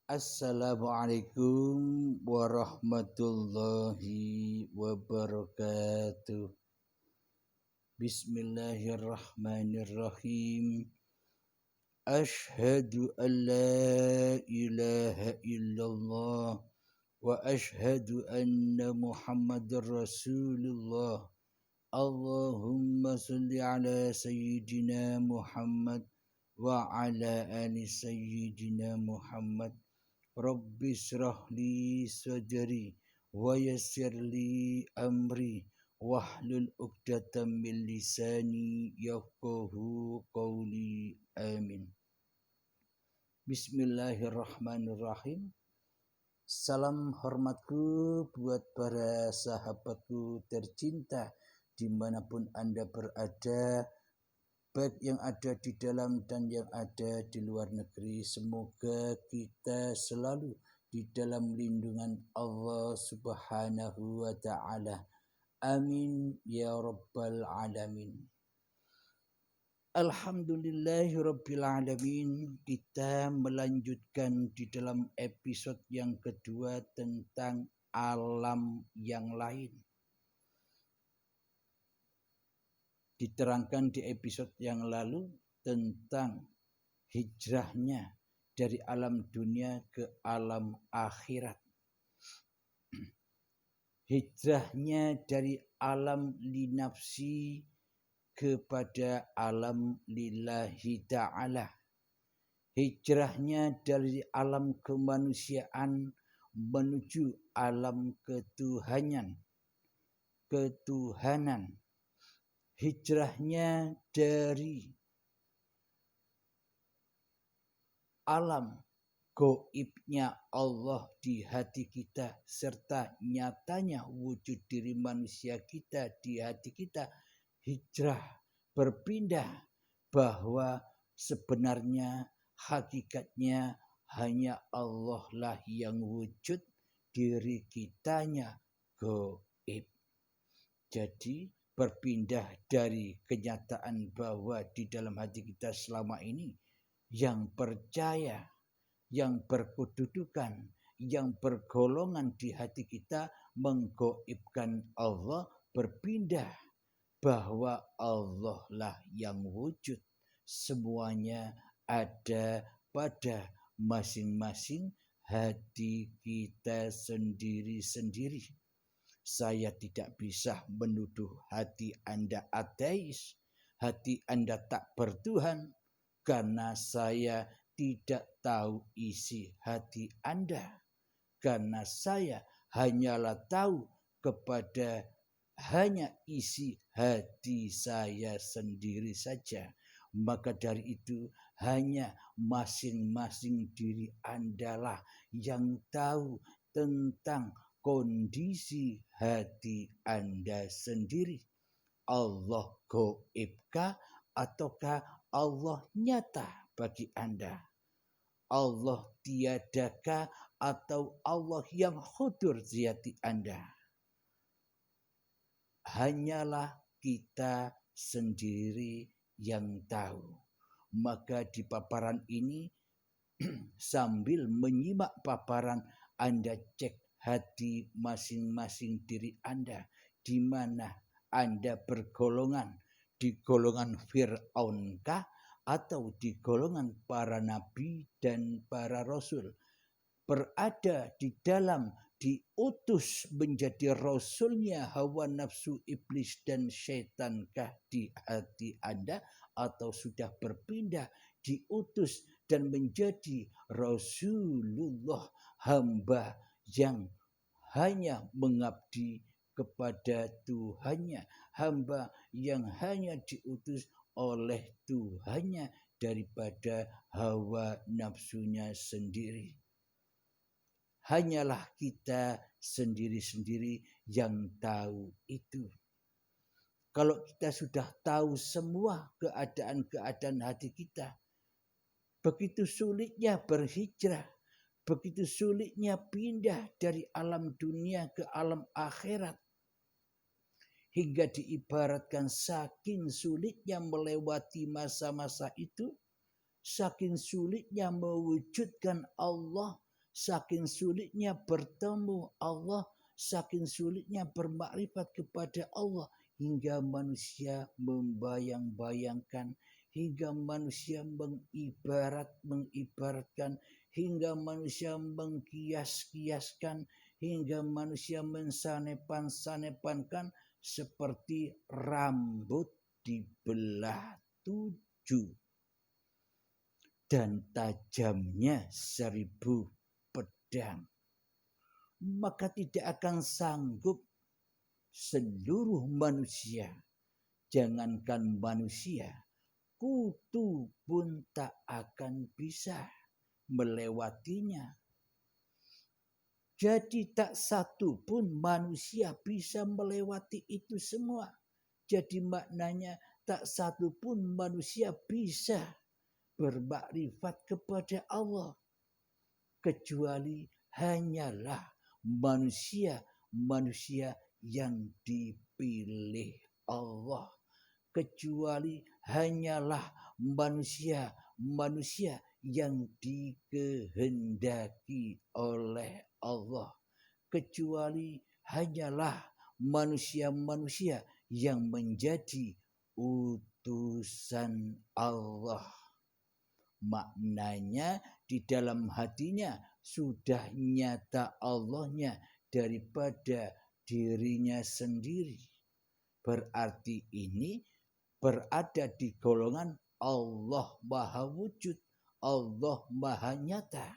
Assalamualaikum warahmatullahi wabarakatuh. Bismillahirrahmanirrahim. Ashhadu an la ilaha illallah wa ashhadu anna Muhammadar Rasulullah. Allahumma salli ala sayyidina Muhammad wa ala ali sayyidina Muhammad. Rabbi syrah li sadri wa yassir li amri wahlul 'uqdatam min lisani yafqahu qawli. Amin. Bismillahirrahmanirrahim. Salam hormatku buat para sahabatku tercinta dimanapun Anda berada, baik yang ada di dalam dan yang ada di luar negeri. Semoga kita selalu di dalam lindungan Allah Subhanahu wa ta'ala. Amin ya rabbal alamin. Alhamdulillahirabbil alamin. Kita melanjutkan di dalam episode yang kedua tentang alam yang lain. Diterangkan di episode yang lalu tentang hijrahnya dari alam dunia ke alam akhirat. Hijrahnya dari alam linafsi kepada alam lillahi ta'ala. Hijrahnya dari alam kemanusiaan menuju alam ketuhanan. Hijrahnya dari alam gaibnya Allah di hati kita serta nyatanya wujud diri manusia kita di hati kita. Hijrah berpindah bahwa sebenarnya hakikatnya hanya Allah lah yang wujud, diri kitanya gaib. Jadi berpindah dari kenyataan bahwa di dalam hati kita selama ini yang percaya, yang berkedudukan, yang bergolongan di hati kita menggaibkan Allah, berpindah bahwa Allah lah yang wujud. Semuanya ada pada masing-masing hati kita sendiri-sendiri. Saya tidak bisa menuduh hati Anda ateis, hati Anda tak bertuhan, karena saya tidak tahu isi hati Anda. Karena saya hanyalah tahu kepada hanya isi hati saya sendiri saja. Maka dari itu hanya masing-masing diri Anda lah yang tahu tentang kondisi hati Anda sendiri. Allah gaibkah ataukah Allah nyata bagi Anda? Allah tiadakah atau Allah yang hudur di hati Anda? Hanyalah kita sendiri yang tahu. Maka di paparan ini sambil menyimak paparan Anda cek hati masing-masing diri Anda, di mana Anda bergolongan, di golongan Fir'aunkah atau di golongan para nabi dan para rasul, berada di dalam, diutus menjadi rasulnya hawa nafsu iblis dan syaitankah di hati Anda, atau sudah berpindah diutus dan menjadi Rasulullah, hamba yang hanya mengabdi kepada Tuhannya, hamba yang hanya diutus oleh Tuhannya daripada hawa nafsunya sendiri. Hanyalah kita sendiri-sendiri yang tahu itu. Kalau kita sudah tahu semua keadaan-keadaan hati kita, begitu sulitnya berhijrah, begitu sulitnya pindah dari alam dunia ke alam akhirat. Hingga diibaratkan saking sulitnya melewati masa-masa itu, saking sulitnya mewujudkan Allah, saking sulitnya bertemu Allah, saking sulitnya bermakrifat kepada Allah, hingga manusia membayang-bayangkan, hingga manusia mengibaratkan, hingga manusia mengkias-kiaskan, hingga manusia mensanepan-sanepankan seperti rambut dibelah 7 dan tajamnya 1000 pedang. Maka tidak akan sanggup seluruh manusia, jangankan manusia, kutu pun tak akan bisa melewatinya. Jadi tak satu pun manusia bisa melewati itu semua. Jadi maknanya tak satu pun manusia bisa bermakrifat kepada Allah, kecuali hanyalah manusia yang dipilih Allah, kecuali hanyalah manusia yang dikehendaki oleh Allah, kecuali hanyalah manusia yang menjadi utusan Allah. Maknanya di dalam hatinya sudah nyata Allahnya daripada dirinya sendiri. Berarti ini berada di golongan Allah Maha Wujud, Allah Maha Nyata.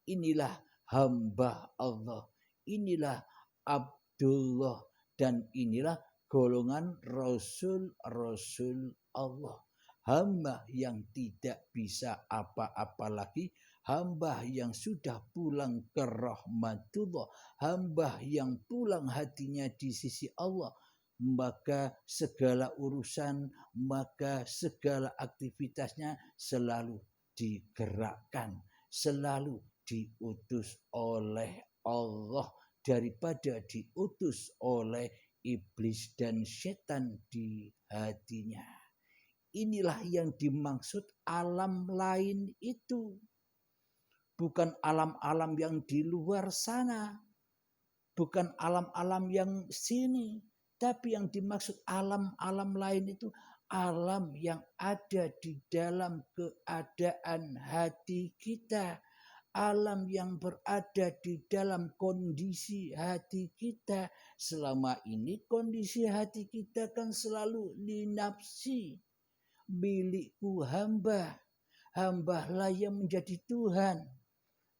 Inilah hamba Allah, inilah Abdullah, dan inilah golongan Rasul-Rasul Allah. Hamba yang tidak bisa apa-apa lagi, hamba yang sudah pulang ke rahmatullah, hamba yang pulang hatinya di sisi Allah, maka segala urusan, maka segala aktivitasnya selalu digerakkan, selalu diutus oleh Allah daripada diutus oleh iblis dan setan di hatinya. Inilah yang dimaksud alam lain itu. Bukan alam-alam yang di luar sana. Bukan alam-alam yang sini. Tapi yang dimaksud alam-alam lain itu alam yang ada di dalam keadaan hati kita. Alam yang berada di dalam kondisi hati kita. Selama ini kondisi hati kita kan selalu linafsi. Milikku hamba, hambalah yang menjadi Tuhan.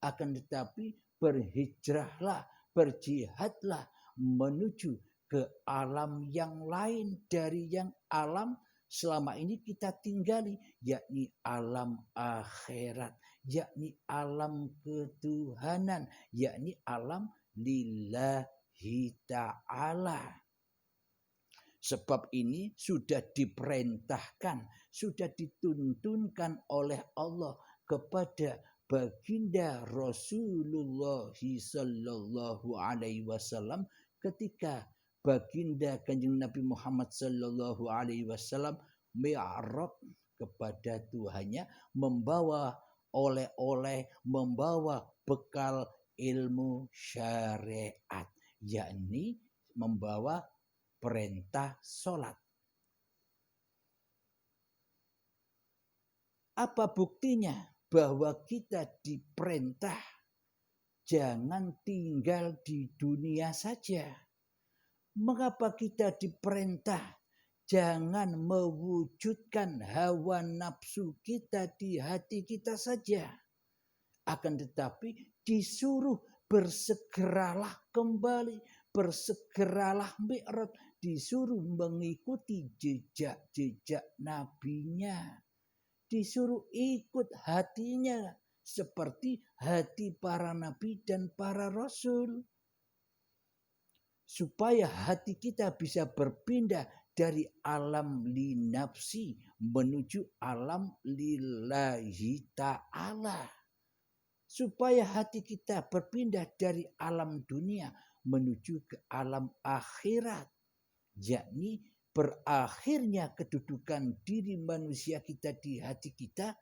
Akan tetapi berhijrahlah, berjihadlah menuju ke alam yang lain dari yang alam selama ini kita tinggali, yakni alam akhirat, yakni alam ketuhanan, yakni alam lillahi ta'ala. Sebab ini sudah diperintahkan, sudah dituntunkan oleh Allah kepada baginda Rasulullah sallallahu alaihi wasallam ketika baginda Kanjeng Nabi Muhammad sallallahu alaihi wasallam mi'raj kepada Tuhannya, membawa oleh-oleh, membawa bekal ilmu syariat, yakni membawa perintah sholat. Apa buktinya bahwa kita diperintah jangan tinggal di dunia saja? Mengapa kita diperintah jangan mewujudkan hawa nafsu kita di hati kita saja? Akan tetapi disuruh bersegeralah kembali, bersegeralah mi'raj, disuruh mengikuti jejak-jejak nabinya, disuruh ikut hatinya seperti hati para nabi dan para rasul, supaya hati kita bisa berpindah dari alam linafsi menuju alam lillahi ta'ala, supaya hati kita berpindah dari alam dunia menuju ke alam akhirat, yakni berakhirnya kedudukan diri manusia kita di hati kita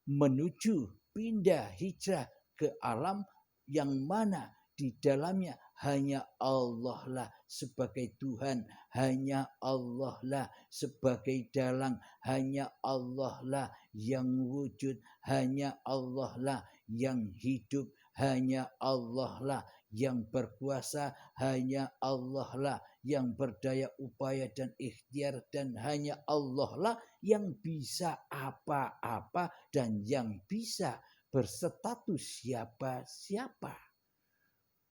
menuju pindah hijrah ke alam yang mana di dalamnya hanya Allah lah sebagai Tuhan, hanya Allah lah sebagai dalang, hanya Allah lah yang wujud, hanya Allah lah yang hidup, hanya Allah lah yang berkuasa, hanya Allah lah yang berdaya upaya dan ikhtiar, dan hanya Allah lah yang bisa apa-apa dan yang bisa berstatus siapa-siapa.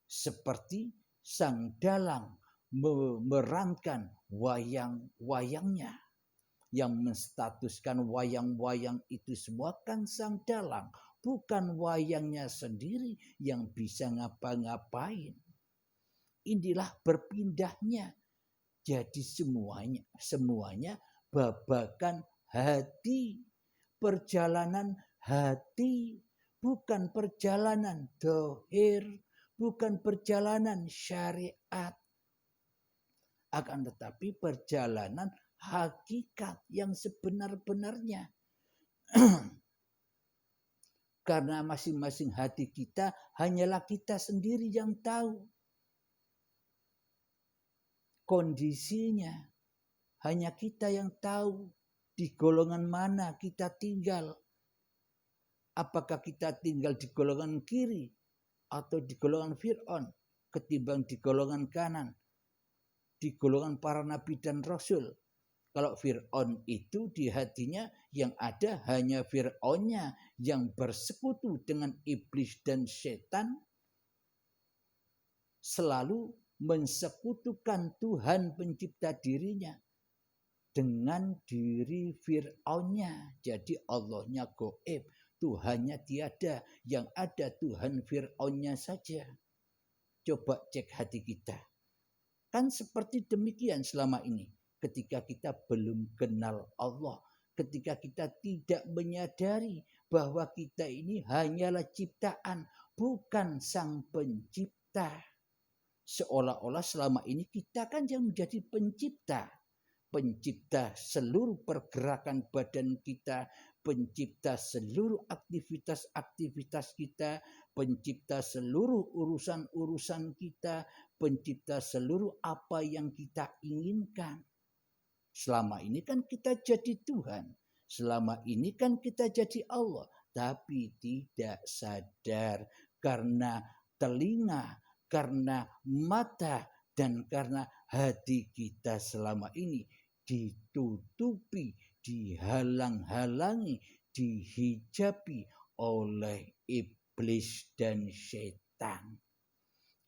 Seperti sang dalang memerankan wayang-wayangnya. Yang menstatuskan wayang-wayang itu semua kan sang dalang, bukan wayangnya sendiri yang bisa ngapa-ngapain. Inilah berpindahnya. Jadi semuanya babakan hati, perjalanan hati, bukan perjalanan dohir, bukan perjalanan syariat, akan tetapi perjalanan hakikat yang sebenar-benarnya. Karena masing-masing hati kita hanyalah kita sendiri yang tahu kondisinya. Hanya kita yang tahu di golongan mana kita tinggal. Apakah kita tinggal di golongan kiri atau di golongan Fir'aun ketimbang di golongan kanan, di golongan para nabi dan rasul. Kalau Fir'aun itu di hatinya yang ada hanya Fir'aunnya yang bersekutu dengan iblis dan setan, selalu mensekutukan Tuhan pencipta dirinya dengan diri Fir'aunnya. Jadi Allahnya gaib, Tuhannya tiada, yang ada Tuhan Fir'aunnya saja. Coba cek hati kita. Kan seperti demikian selama ini. Ketika kita belum kenal Allah, ketika kita tidak menyadari bahwa kita ini hanyalah ciptaan, bukan sang pencipta. Seolah-olah selama ini kita kan yang menjadi pencipta. Pencipta seluruh pergerakan badan kita, pencipta seluruh aktivitas-aktivitas kita, pencipta seluruh urusan-urusan kita, pencipta seluruh apa yang kita inginkan. Selama ini kan kita jadi Tuhan, selama ini kan kita jadi Allah, tapi tidak sadar karena telinga, karena mata, dan karena hati kita selama ini ditutupi, dihalang-halangi, dihijabi oleh iblis dan setan.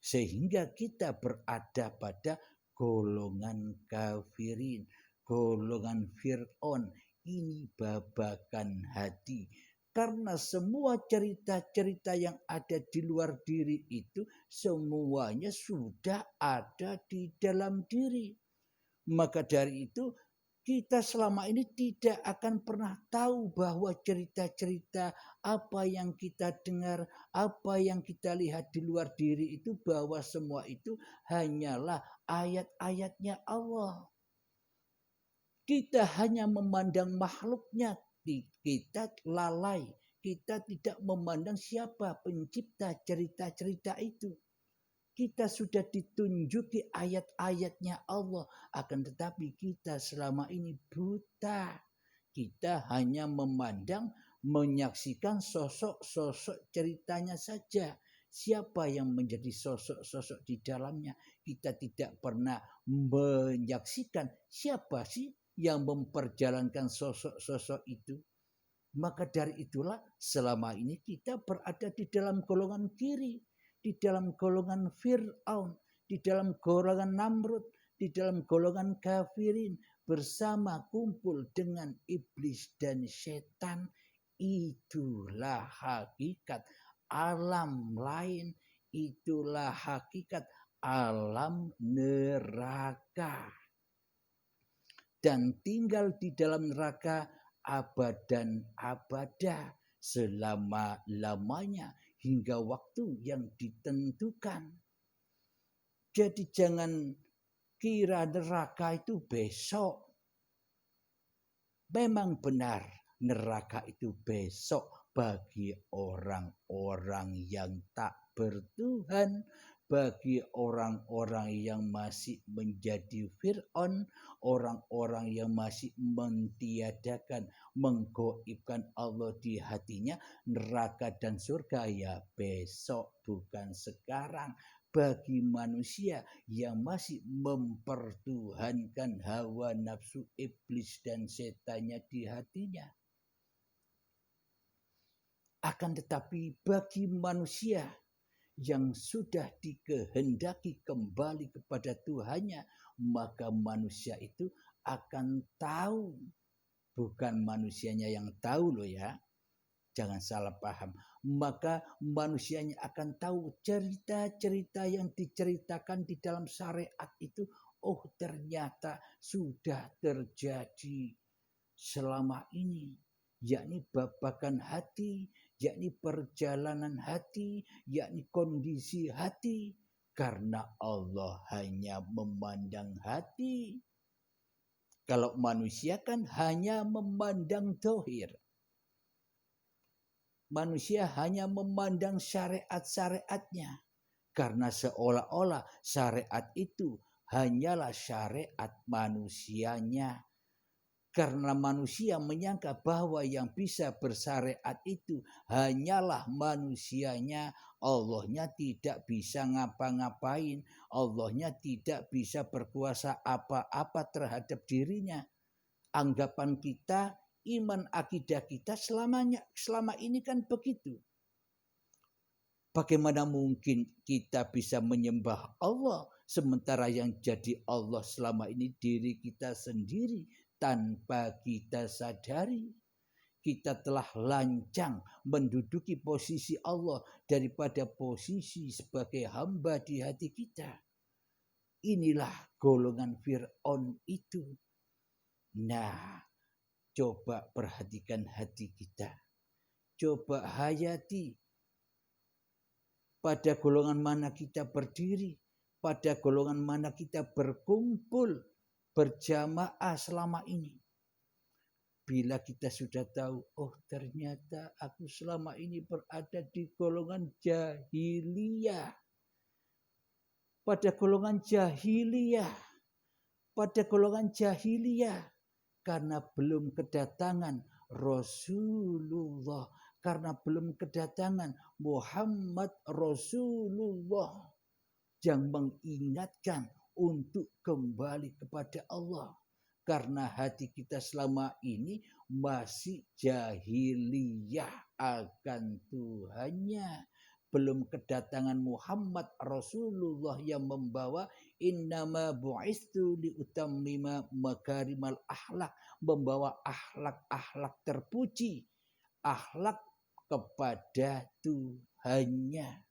Sehingga kita berada pada golongan kafirin, golongan Fir'aun. Ini babakan hati. Karena semua cerita-cerita yang ada di luar diri itu semuanya sudah ada di dalam diri. Maka dari itu kita selama ini tidak akan pernah tahu bahwa cerita-cerita apa yang kita dengar, apa yang kita lihat di luar diri itu, bahwa semua itu hanyalah ayat-ayatnya Allah. Kita hanya memandang makhluknya, kita lalai, kita tidak memandang siapa pencipta cerita-cerita itu. Kita sudah ditunjuki ayat-ayatnya Allah, akan tetapi kita selama ini buta. Kita hanya memandang, menyaksikan sosok-sosok ceritanya saja. Siapa yang menjadi sosok-sosok di dalamnya? Kita tidak pernah menyaksikan siapa sih yang memperjalankan sosok-sosok itu. Maka dari itulah selama ini kita berada di dalam golongan kiri, di dalam golongan Fir'aun, di dalam golongan Namrud, di dalam golongan kafirin, bersama kumpul dengan iblis dan setan. Itulah hakikat alam lain, itulah hakikat alam neraka. Dan tinggal di dalam neraka abadan abada, selama-lamanya, hingga waktu yang ditentukan. Jadi jangan kira neraka itu besok. Memang benar neraka itu besok, bagi orang-orang yang tak bertuhan, bagi orang-orang yang masih menjadi Fir'aun, orang-orang yang masih mentiadakan, menggoibkan Allah di hatinya, neraka dan surga ya besok bukan sekarang. Bagi manusia yang masih mempertuhankan hawa nafsu iblis dan setannya di hatinya. Akan tetapi bagi manusia yang sudah dikehendaki kembali kepada Tuhannya, maka manusia itu akan tahu. Bukan manusianya yang tahu loh ya. Jangan salah paham. Maka manusianya akan tahu cerita-cerita yang diceritakan di dalam syariat itu. Oh ternyata sudah terjadi selama ini. Yakni babakan hati, yakni perjalanan hati, yakni kondisi hati. Karena Allah hanya memandang hati. Kalau manusia kan hanya memandang zahir. Manusia hanya memandang syariat-syariatnya. Karena seolah-olah syariat itu hanyalah syariat manusianya. Karena manusia menyangka bahwa yang bisa bersyariat itu hanyalah manusianya. Allahnya tidak bisa ngapa-ngapain. Allahnya tidak bisa berkuasa apa-apa terhadap dirinya. Anggapan kita, iman akidah kita selama ini kan begitu. Bagaimana mungkin kita bisa menyembah Allah sementara yang jadi Allah selama ini diri kita sendiri tanpa kita sadari. Kita telah lancang menduduki posisi Allah daripada posisi sebagai hamba di hati kita. Inilah golongan Fir'aun itu. Nah, coba perhatikan hati kita. Coba hayati pada golongan mana kita berdiri, pada golongan mana kita berkumpul, berjamaah selama ini. Bila kita sudah tahu, oh ternyata aku selama ini berada di golongan jahiliyah. Pada golongan jahiliyah. Pada golongan jahiliyah. Karena belum kedatangan Rasulullah, karena belum kedatangan Muhammad Rasulullah yang mengingatkan untuk kembali kepada Allah. Karena hati kita selama ini masih jahiliyah akan Tuhannya. Belum kedatangan Muhammad Rasulullah yang membawa innama bu'istu liutammima makarimal akhlak, membawa akhlak-akhlak terpuji, akhlak kepada Tuhannya.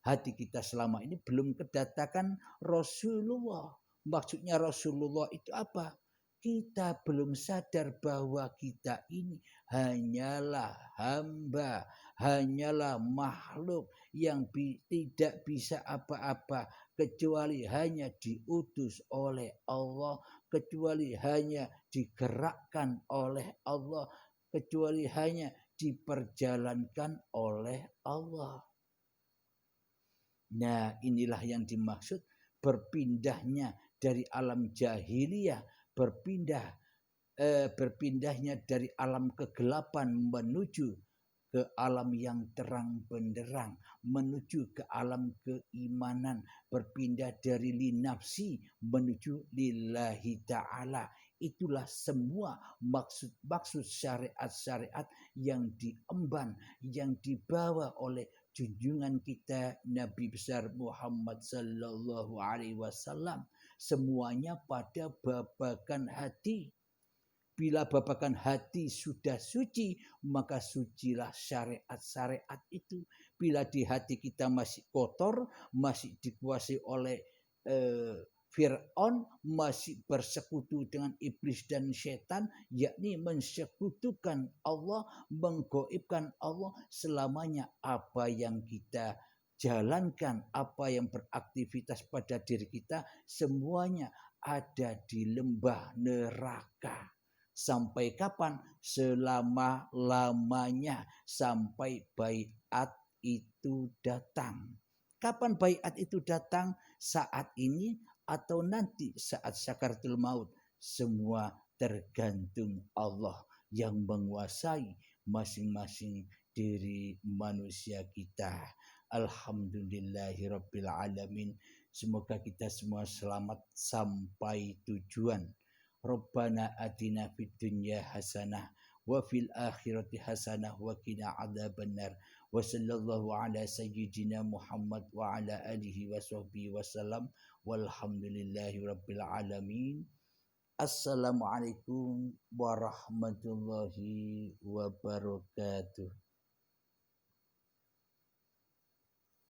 Hati kita selama ini belum kedatangan Rasulullah. Maksudnya Rasulullah itu apa? Kita belum sadar bahwa kita ini hanyalah hamba, hanyalah makhluk yang tidak bisa apa-apa kecuali hanya diutus oleh Allah, kecuali hanya digerakkan oleh Allah, kecuali hanya diperjalankan oleh Allah. Nah, inilah yang dimaksud berpindahnya dari alam jahiliyah, berpindahnya dari alam kegelapan menuju ke alam yang terang benderang, menuju ke alam keimanan, berpindah dari linafsi menuju lillahi ta'ala. Itulah semua maksud syariat-syariat yang diemban, yang dibawa oleh junjungan kita Nabi besar Muhammad sallallahu alaihi wasallam. Semuanya pada babakan hati. Bila babakan hati sudah suci, maka sucilah syariat-syariat itu. Bila di hati kita masih kotor, masih dikuasai oleh Fir'aun, masih bersekutu dengan iblis dan setan, yakni mensekutukan Allah, menggoibkan Allah, selamanya apa yang kita jalankan, apa yang beraktivitas pada diri kita, semuanya ada di lembah neraka. Sampai kapan? Selama-lamanya, sampai baiat itu datang. Kapan baiat itu datang? Saat ini atau nanti saat sakaratul maut? Semua tergantung Allah yang menguasai masing-masing diri manusia kita. Alhamdulillahirabbil alamin. Semoga kita semua selamat sampai tujuan. Rabbana atina fid dunya hasanah wa fil akhirati hasanah wa qina adzabannar. Wa sallallahu ala sayyidina Muhammad wa ala alihi wa sahbihi wasallam. Walhamdulillahi rabbil alamin. Assalamualaikum warahmatullahi wabarakatuh.